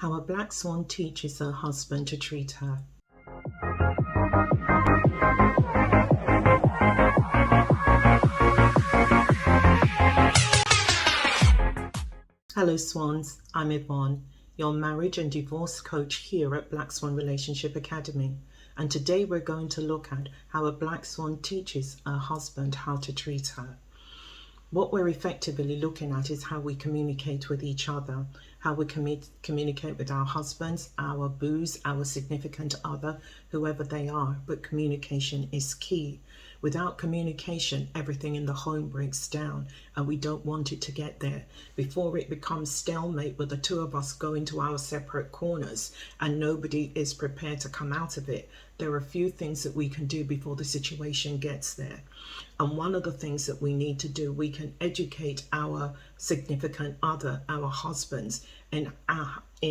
How a black swan teaches her husband to treat her. Hello Swans, I'm Yvonne, your marriage and divorce coach here at Black Swan Relationship Academy. And today we're going to look at how a black swan teaches her husband how to treat her. What we're effectively looking at is how we communicate with each other, how we communicate with our husbands, our boos, our significant other, whoever they are. But communication is key. Without communication, everything in the home breaks down, and we don't want it to get there. Before it becomes stalemate with the two of us going to our separate corners and nobody is prepared to come out of it, there are a few things that we can do before the situation gets there. And one of the things that we need to do, we can educate our significant other, our husbands, in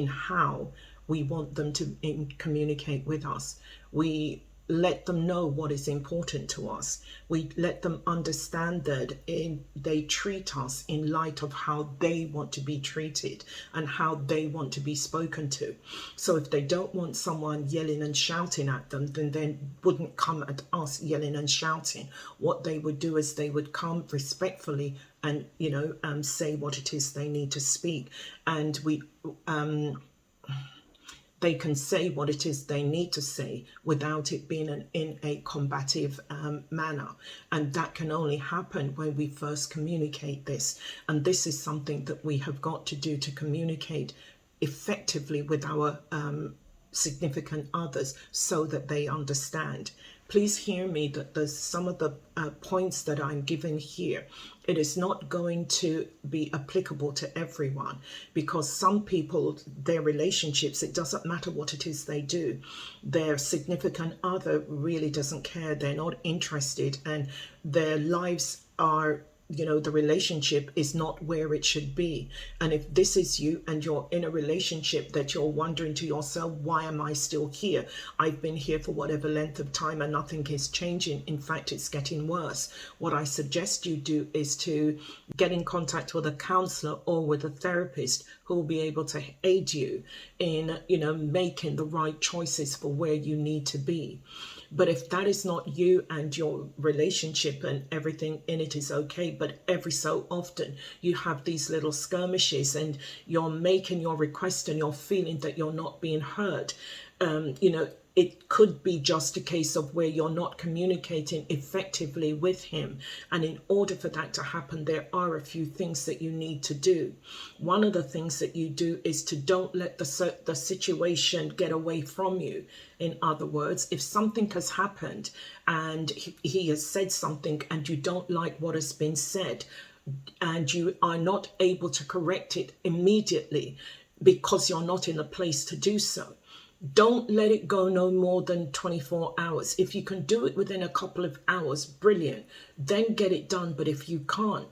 how we want them to communicate with us. We let them know what is important to us. We let them understand that they treat us in light of how they want to be treated and how they want to be spoken to. So if they don't want someone yelling and shouting at them, then they wouldn't come at us yelling and shouting. What they would do is they would come respectfully and say what it is they need to speak, and they can say what it is they need to say without it being in a combative manner. And that can only happen when we first communicate this. And this is something that we have got to do to communicate effectively with our significant others so that they understand. Please hear me that there's some of the points that I'm giving here. It is not going to be applicable to everyone, because some people, their relationships, it doesn't matter what it is they do. Their significant other really doesn't care. They're not interested, and their lives are, the relationship is not where it should be. And if this is you and you're in a relationship that you're wondering to yourself, why am I still here? I've been here for whatever length of time and nothing is changing. In fact, it's getting worse. What I suggest you do is to get in contact with a counselor or with a therapist who will be able to aid you in, making the right choices for where you need to be. But if that is not you and your relationship and everything in it is okay, but every so often you have these little skirmishes and you're making your request and you're feeling that you're not being heard, it could be just a case of where you're not communicating effectively with him. And in order for that to happen, there are a few things that you need to do. One of the things that you do is to don't let the situation get away from you. In other words, if something has happened and he has said something and you don't like what has been said, and you are not able to correct it immediately because you're not in a place to do so, don't let it go no more than 24 hours. If you can do it within a couple of hours, brilliant. Then get it done. But if you can't,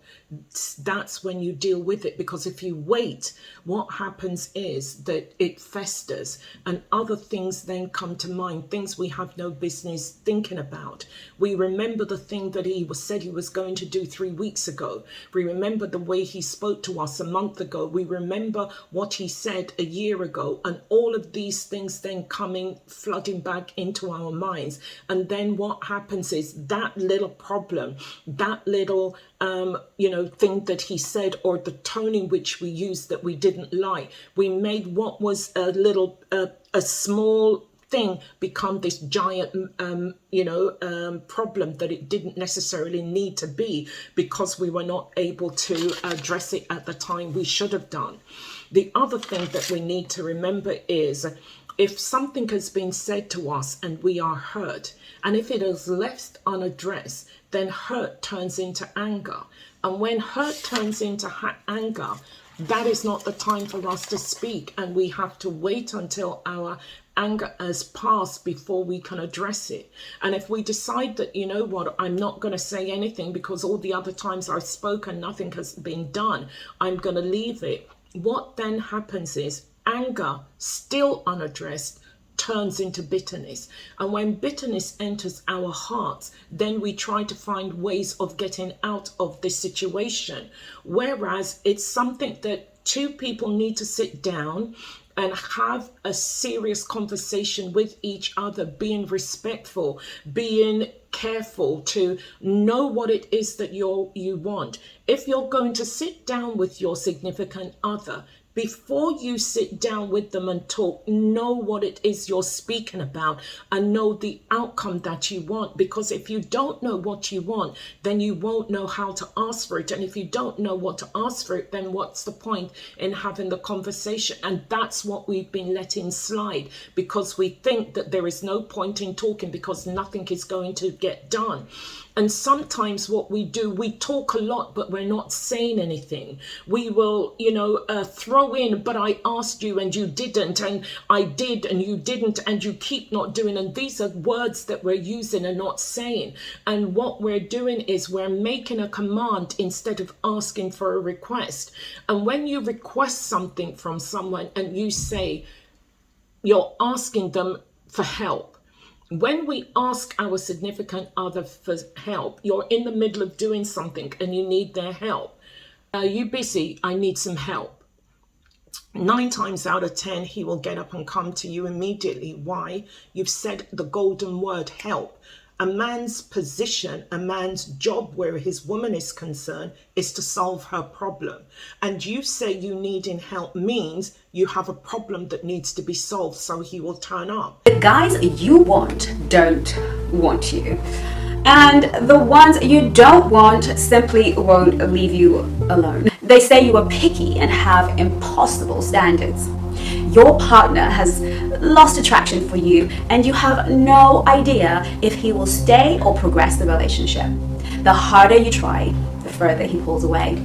that's when you deal with it. Because if you wait, what happens is that it festers and other things then come to mind, things we have no business thinking about. We remember the thing that he said he was going to do 3 weeks ago. We remember the way he spoke to us a month ago. We remember what he said a year ago, and all of these things then flooding back into our minds. And then what happens is that little problem, that little thing that he said, or the tone in which we used that we didn't like, we made what was a small thing become this giant problem that it didn't necessarily need to be, because we were not able to address it at the time we should have done. The other thing that we need to remember is, if something has been said to us and we are hurt, and if it is left unaddressed, then hurt turns into anger. And when hurt turns into anger, that is not the time for us to speak, and we have to wait until our anger has passed before we can address it. And if we decide that, I'm not going to say anything because all the other times I've spoken, nothing has been done, I'm going to leave it. What then happens is anger, still unaddressed, turns into bitterness. And when bitterness enters our hearts, then we try to find ways of getting out of this situation. Whereas it's something that two people need to sit down and have a serious conversation with each other, being respectful, being careful to know what it is that you want. If you're going to sit down with your significant other, before you sit down with them and talk, know what it is you're speaking about and know the outcome that you want. Because if you don't know what you want, then you won't know how to ask for it. And if you don't know what to ask for it, then what's the point in having the conversation? And that's what we've been letting slide, because we think that there is no point in talking because nothing is going to get done. And sometimes what we do, we talk a lot, but we're not saying anything. We will, throw in, but I asked you and you didn't, and I did and you didn't, and you keep not doing. And these are words that we're using and not saying. And what we're doing is we're making a command instead of asking for a request. And when you request something from someone and you say you're asking them for help, when we ask our significant other for help, you're in the middle of doing something and you need their help. Are you busy? I need some help. 9 times out of 10, he will get up and come to you immediately. Why? You've said the golden word, help. A man's position, a man's job where his woman is concerned is to solve her problem. And you say you needing help means you have a problem that needs to be solved, so he will turn up. The guys you want don't want you. And the ones you don't want simply won't leave you alone. They say you are picky and have impossible standards. Your partner has lost attraction for you and you have no idea if he will stay or progress the relationship. The harder you try, the further he pulls away.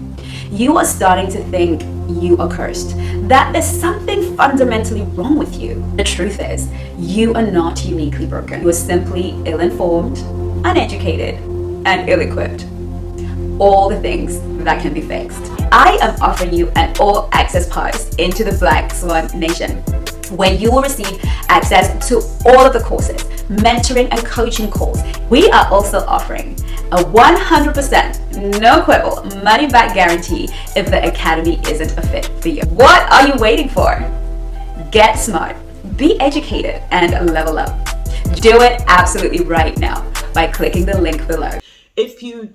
You are starting to think you are cursed, that there's something fundamentally wrong with you. The truth is, you are not uniquely broken. You are simply ill-informed, uneducated, and ill-equipped. All the things that can be fixed. I am offering you an all-access pass into the Black Swan Nation, where you will receive access to all of the courses, mentoring and coaching calls. We are also offering a 100% no quibble money back guarantee if the academy isn't a fit for you. What are you waiting for? Get smart, be educated, and level up. Do it absolutely right now by clicking the link below. If you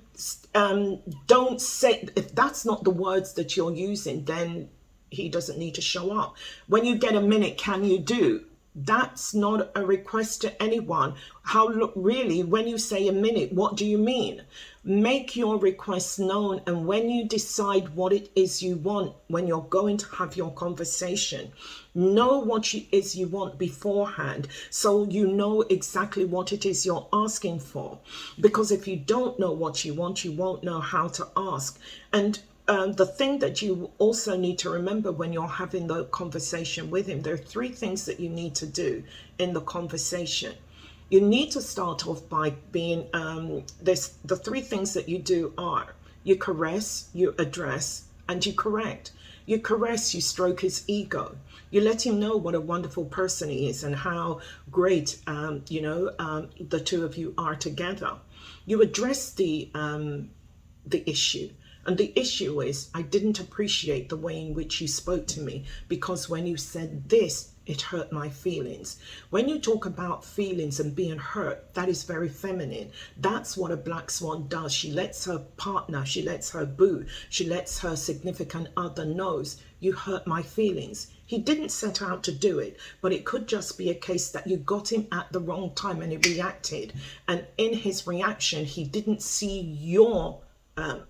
don't say, if that's not the words that you're using, then he doesn't need to show up. When you get a minute, can you do? That's not a request to anyone. Really, when you say a minute, what do you mean? Make your requests known, and when you decide what it is you want, when you're going to have your conversation, know what it is you want beforehand, so you know exactly what it is you're asking for. Because if you don't know what you want, you won't know how to ask. And the thing that you also need to remember when you're having the conversation with him, there are 3 things that you need to do in the conversation. You need to start off by being, the 3 things that you do are, you caress, you address, and you correct. You caress, you stroke his ego. You let him know what a wonderful person he is and how great, the 2 of you are together. You address the issue. And the issue is, I didn't appreciate the way in which you spoke to me, because when you said this, it hurt my feelings. When you talk about feelings and being hurt, that is very feminine. That's what a black swan does. She lets her partner, she lets her boo, she lets her significant other knows, you hurt my feelings. He didn't set out to do it, but it could just be a case that you got him at the wrong time and he reacted. And in his reaction, he didn't see your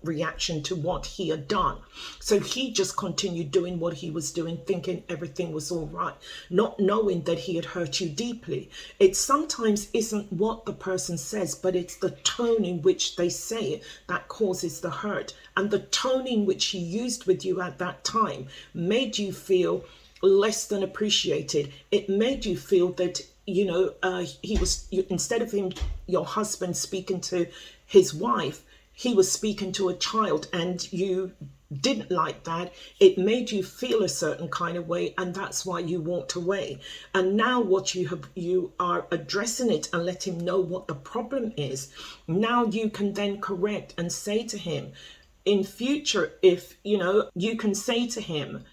reaction to what he had done. So he just continued doing what he was doing, thinking everything was all right, not knowing that he had hurt you deeply. It sometimes isn't what the person says, but it's the tone in which they say it that causes the hurt. And the tone in which he used with you at that time made you feel less than appreciated. It made you feel that, he was, instead of him, your husband, speaking to his wife, he was speaking to a child, and you didn't like that. It made you feel a certain kind of way, and that's why you walked away. And now what you are addressing it and let him know what the problem is. Now you can then correct and say to him in future, if you can say to him,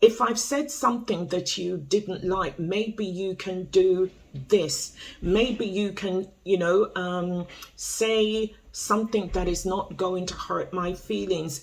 if I've said something that you didn't like, maybe you can do this. Maybe you can, say something that is not going to hurt my feelings.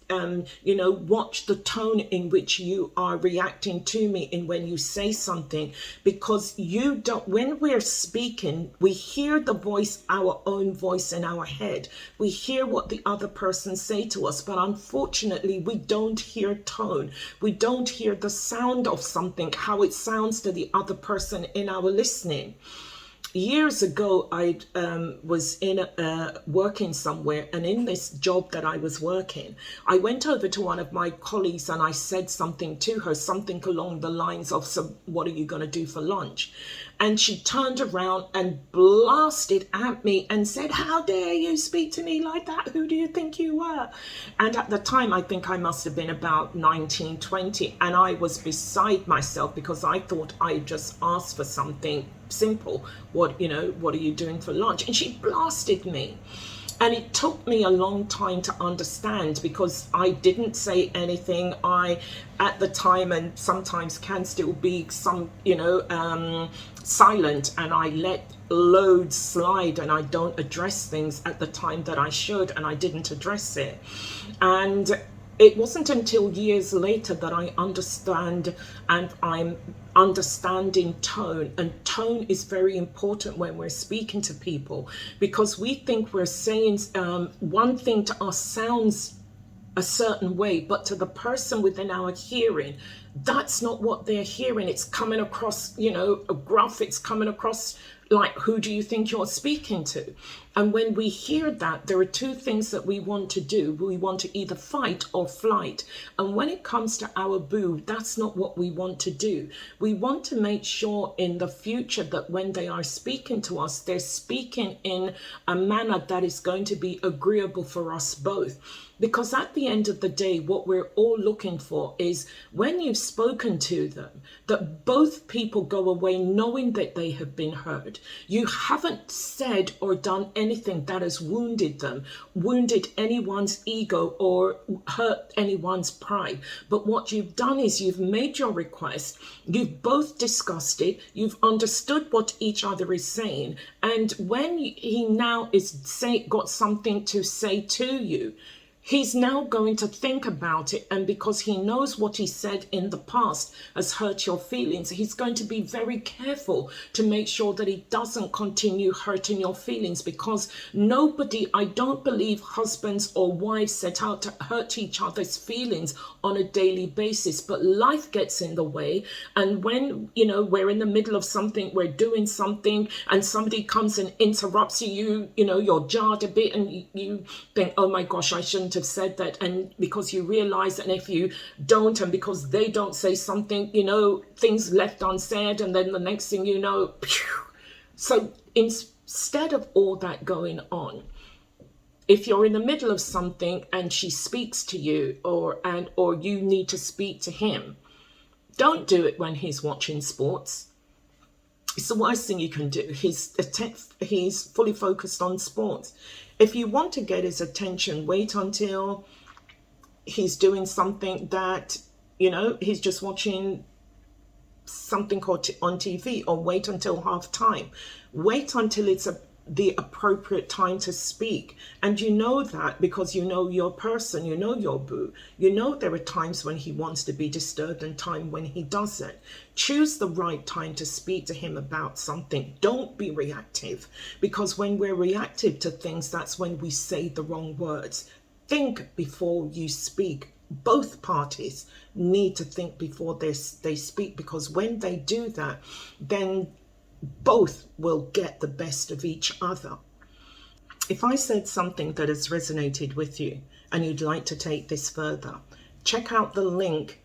Watch the tone in which you are reacting to me in when you say something, because you don't, when we're speaking, we hear the voice, our own voice in our head. We hear what the other person say to us, but unfortunately we don't hear tone. We don't hear the sound of something, how it sounds to the other person in our listening. Years ago, I was working somewhere, and in this job that I was working, I went over to one of my colleagues and I said something to her, something along the lines of, "So what are you going to do for lunch?" And she turned around and blasted at me and said, "How dare you speak to me like that? Who do you think you were?" And at the time, I think I must have been about 19, 20, and I was beside myself because I thought I just asked for something simple. What are you doing for lunch? And she blasted me. And it took me a long time to understand, because I didn't say anything. I, at the time, and sometimes can still be silent, and I let loads slide and I don't address things at the time that I should, and I didn't address it. And it wasn't until years later that I understand, and I'm understanding tone. And tone is very important when we're speaking to people, because we think we're saying one thing to us sounds a certain way, but to the person within our hearing, that's not what they're hearing. It's coming across, gruff. It's coming across like, who do you think you're speaking to? And when we hear that, there are two things that we want to do. We want to either fight or flight. And when it comes to our boo, that's not what we want to do. We want to make sure in the future that when they are speaking to us, they're speaking in a manner that is going to be agreeable for us both. Because at the end of the day, what we're all looking for is, when you've spoken to them, that both people go away knowing that they have been heard. You haven't said or done anything that has wounded them, wounded anyone's ego, or hurt anyone's pride. But what you've done is you've made your request, you've both discussed it, you've understood what each other is saying, and when he now got something to say to you, he's now going to think about it, and because he knows what he said in the past has hurt your feelings, he's going to be very careful to make sure that he doesn't continue hurting your feelings, because I don't believe husbands or wives set out to hurt each other's feelings on a daily basis, but life gets in the way. And when, we're in the middle of something, we're doing something, and somebody comes and interrupts you, you're jarred a bit, and you think, oh my gosh, I shouldn't have said that. And because you realize that if you don't, and because they don't say something, things left unsaid, and then the next thing you know, so instead of all that going on, if you're in the middle of something and she speaks to you, or you need to speak to him, don't do it when he's watching sports. It's the worst thing you can do. He's fully focused on sports. If you want to get his attention, wait until he's doing something that, he's just watching something on TV, or wait until half time. Wait until it's the appropriate time to speak. And you know that because you know your person, you know your boo. You know there are times when he wants to be disturbed and time when he doesn't. Choose the right time to speak to him about something. Don't be reactive, because when we're reactive to things, that's when we say the wrong words. Think before you speak. Both parties need to think before they speak, because when they do that, then both will get the best of each other. If I said something that has resonated with you and you'd like to take this further, check out the link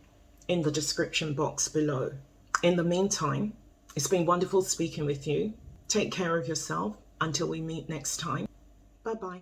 in the description box below. In the meantime, it's been wonderful speaking with you. Take care of yourself until we meet next time. Bye-bye.